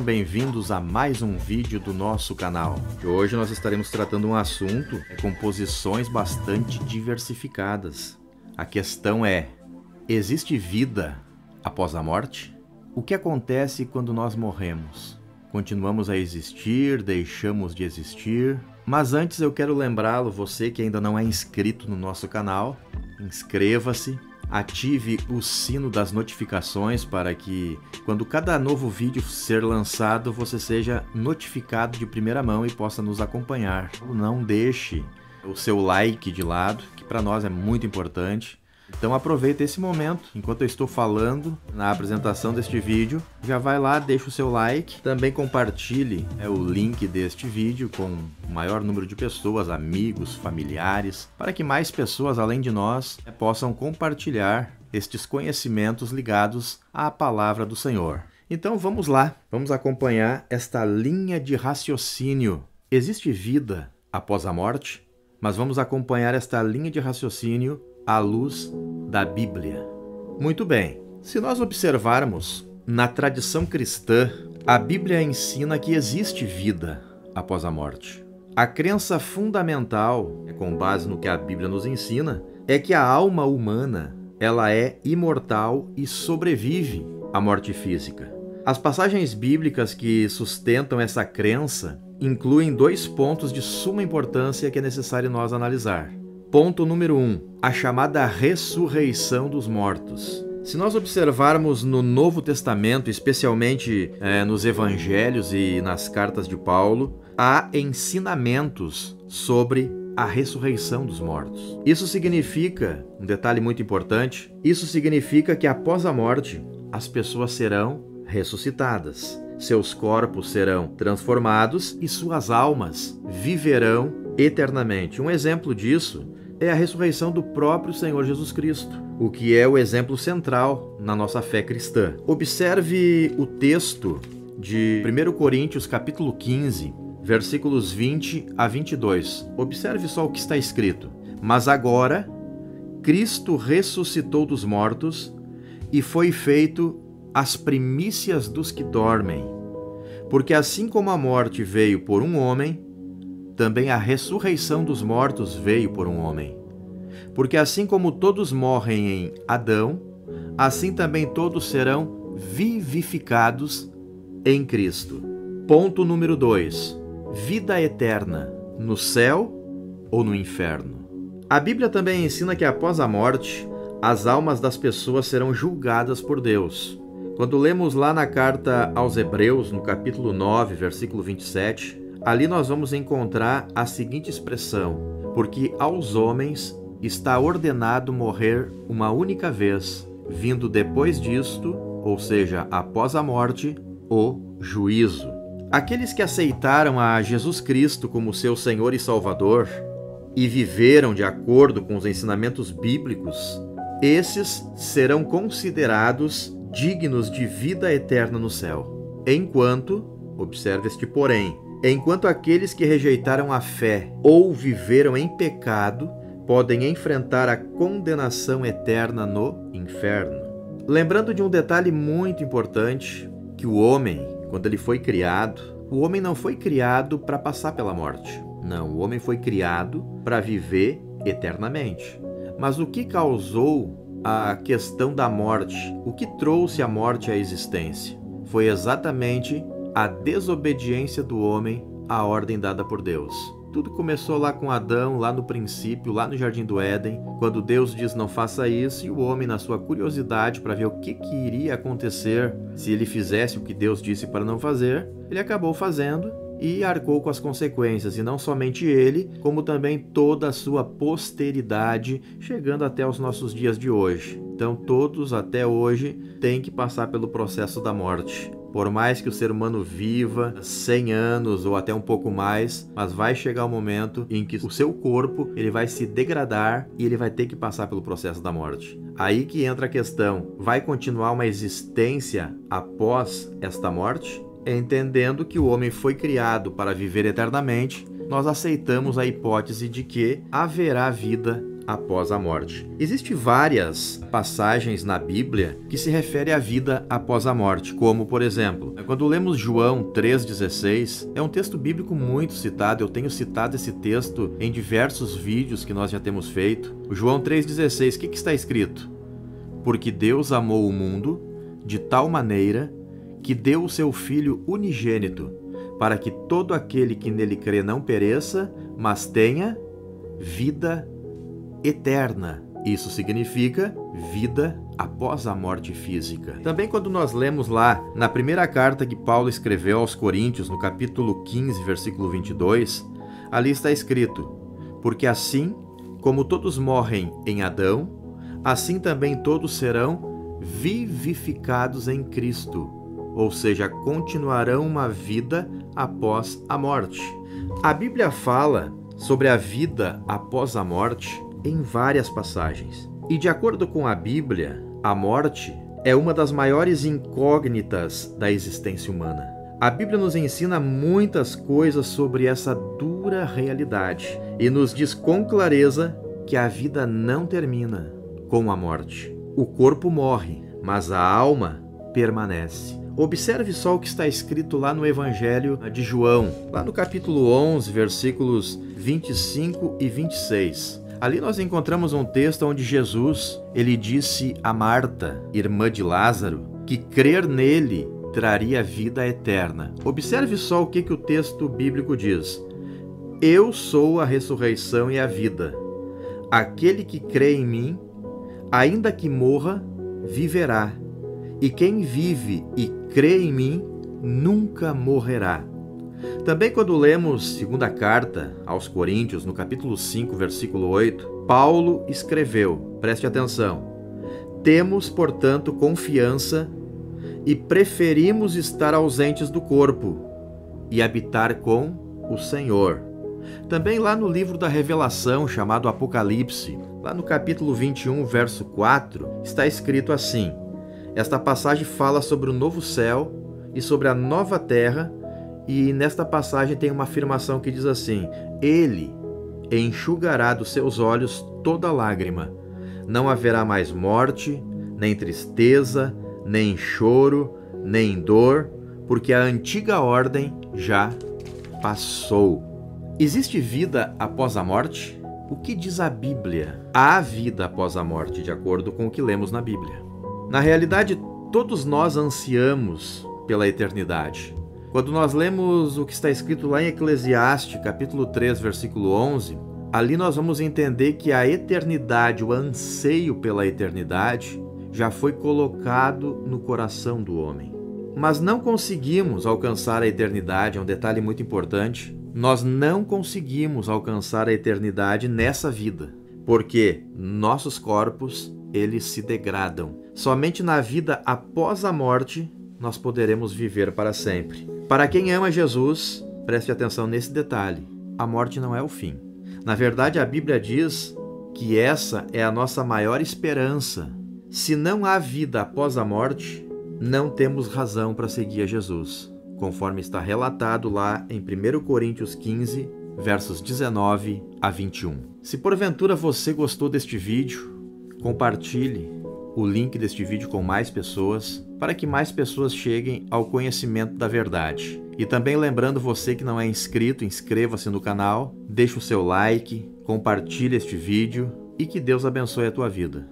sejam bem-vindos a mais um vídeo do nosso canal. Hoje nós estaremos tratando um assunto com posições bastante diversificadas. A questão é: existe vida após a morte? O que acontece quando nós morremos? Continuamos a existir, deixamos de existir? Mas antes eu quero lembrá-lo, você que ainda não é inscrito no nosso canal, inscreva-se. Ative o sino das notificações para que, quando cada novo vídeo ser lançado, você seja notificado de primeira mão e possa nos acompanhar. Não deixe o seu like de lado, que para nós é muito importante. Então aproveita esse momento, enquanto eu estou falando na apresentação deste vídeo, já vai lá, deixa o seu like, também compartilhe o link deste vídeo com o maior número de pessoas, amigos, familiares, para que mais pessoas além de nós possam compartilhar estes conhecimentos ligados à palavra do Senhor. Então vamos lá, vamos acompanhar esta linha de raciocínio. Existe vida após a morte? Mas vamos acompanhar esta linha de raciocínio à luz da Bíblia. Muito bem, se nós observarmos na tradição cristã, a Bíblia ensina que existe vida após a morte. A crença fundamental, com base no que a Bíblia nos ensina, é que a alma humana ela é imortal e sobrevive à morte física. As passagens bíblicas que sustentam essa crença incluem dois pontos de suma importância que é necessário nós analisar. Ponto número 1, a chamada ressurreição dos mortos. Se nós observarmos no Novo Testamento, especialmente nos Evangelhos e nas cartas de Paulo, há ensinamentos sobre a ressurreição dos mortos. Isso significa, um detalhe muito importante, isso significa que após a morte, as pessoas serão ressuscitadas. Seus corpos serão transformados e suas almas viverão eternamente. Um exemplo disso é a ressurreição do próprio Senhor Jesus Cristo, o que é o exemplo central na nossa fé cristã. Observe o texto de 1 Coríntios capítulo 15, versículos 20 a 22. Observe só o que está escrito. Mas agora, Cristo ressuscitou dos mortos e foi feito as primícias dos que dormem. Porque assim como a morte veio por um homem, também a ressurreição dos mortos veio por um homem. Porque assim como todos morrem em Adão, assim também todos serão vivificados em Cristo. Ponto número 2. Vida eterna, no céu ou no inferno? A Bíblia também ensina que após a morte, as almas das pessoas serão julgadas por Deus. Quando lemos lá na carta aos Hebreus, no capítulo 9, versículo 27, ali nós vamos encontrar a seguinte expressão: porque aos homens está ordenado morrer uma única vez, vindo depois disto, ou seja, após a morte, o juízo. Aqueles que aceitaram a Jesus Cristo como seu Senhor e Salvador e viveram de acordo com os ensinamentos bíblicos, esses serão considerados dignos de vida eterna no céu. Enquanto, observe este porém, enquanto aqueles que rejeitaram a fé ou viveram em pecado podem enfrentar a condenação eterna no inferno. Lembrando de um detalhe muito importante, que o homem, quando ele foi criado, o homem não foi criado para passar pela morte. Não, o homem foi criado para viver eternamente. Mas o que causou a questão da morte, o que trouxe a morte à existência, foi exatamente a desobediência do homem à ordem dada por Deus. Tudo começou lá com Adão, lá no princípio, lá no Jardim do Éden, quando Deus diz não faça isso, e o homem, na sua curiosidade para ver o que iria acontecer se ele fizesse o que Deus disse para não fazer, ele acabou fazendo e arcou com as consequências, e não somente ele, como também toda a sua posteridade, chegando até os nossos dias de hoje. Então todos até hoje têm que passar pelo processo da morte. Por mais que o ser humano viva 100 anos ou até um pouco mais, mas vai chegar um momento em que o seu corpo ele vai se degradar e ele vai ter que passar pelo processo da morte. Aí que entra a questão: vai continuar uma existência após esta morte? Entendendo que o homem foi criado para viver eternamente, nós aceitamos a hipótese de que haverá vida após a morte. Existem várias passagens na Bíblia que se referem à vida após a morte, como, por exemplo, quando lemos João 3,16, é um texto bíblico muito citado. Eu tenho citado esse texto em diversos vídeos que nós já temos feito. O João 3,16, o que está escrito? Porque Deus amou o mundo de tal maneira que deu o seu Filho unigênito, para que todo aquele que nele crê não pereça, mas tenha vida eterna. Isso significa vida após a morte física. Também quando nós lemos lá na primeira carta que Paulo escreveu aos Coríntios, no capítulo 15, versículo 22, ali está escrito: porque assim como todos morrem em Adão, assim também todos serão vivificados em Cristo, ou seja, continuarão uma vida após a morte. A Bíblia fala sobre a vida após a morte em várias passagens. E de acordo com a Bíblia, a morte é uma das maiores incógnitas da existência humana. A Bíblia nos ensina muitas coisas sobre essa dura realidade e nos diz com clareza que a vida não termina com a morte. O corpo morre, mas a alma permanece. Observe só o que está escrito lá no Evangelho de João, lá no capítulo 11, versículos 25 e 26. Ali nós encontramos um texto onde Jesus, ele disse a Marta, irmã de Lázaro, que crer nele traria vida eterna. Observe só o que o texto bíblico diz. Eu sou a ressurreição e a vida. Aquele que crê em mim, ainda que morra, viverá. E quem vive e crê em mim, nunca morrerá. Também quando lemos segunda carta aos Coríntios, no capítulo 5, versículo 8, Paulo escreveu, preste atenção, temos, portanto, confiança e preferimos estar ausentes do corpo e habitar com o Senhor. Também lá no livro da Revelação, chamado Apocalipse, lá no capítulo 21, verso 4, está escrito assim, esta passagem fala sobre o novo céu e sobre a nova terra, e nesta passagem tem uma afirmação que diz assim, ele enxugará dos seus olhos toda lágrima, não haverá mais morte, nem tristeza, nem choro, nem dor, porque a antiga ordem já passou. Existe vida após a morte? O que diz a Bíblia? Há vida após a morte, de acordo com o que lemos na Bíblia. Na realidade, todos nós ansiamos pela eternidade. Quando nós lemos o que está escrito lá em Eclesiastes, capítulo 3, versículo 11, ali nós vamos entender que a eternidade, o anseio pela eternidade, já foi colocado no coração do homem. Mas não conseguimos alcançar a eternidade, é um detalhe muito importante. Nós não conseguimos alcançar a eternidade nessa vida, porque nossos corpos, eles se degradam. Somente na vida após a morte, nós poderemos viver para sempre. Para quem ama Jesus, preste atenção nesse detalhe, a morte não é o fim. Na verdade, a Bíblia diz que essa é a nossa maior esperança. Se não há vida após a morte, não temos razão para seguir a Jesus, conforme está relatado lá em 1 Coríntios 15, versos 19 a 21. Se porventura você gostou deste vídeo, compartilhe o link deste vídeo com mais pessoas, para que mais pessoas cheguem ao conhecimento da verdade. E também lembrando você que não é inscrito, inscreva-se no canal, deixe o seu like, compartilhe este vídeo e que Deus abençoe a tua vida.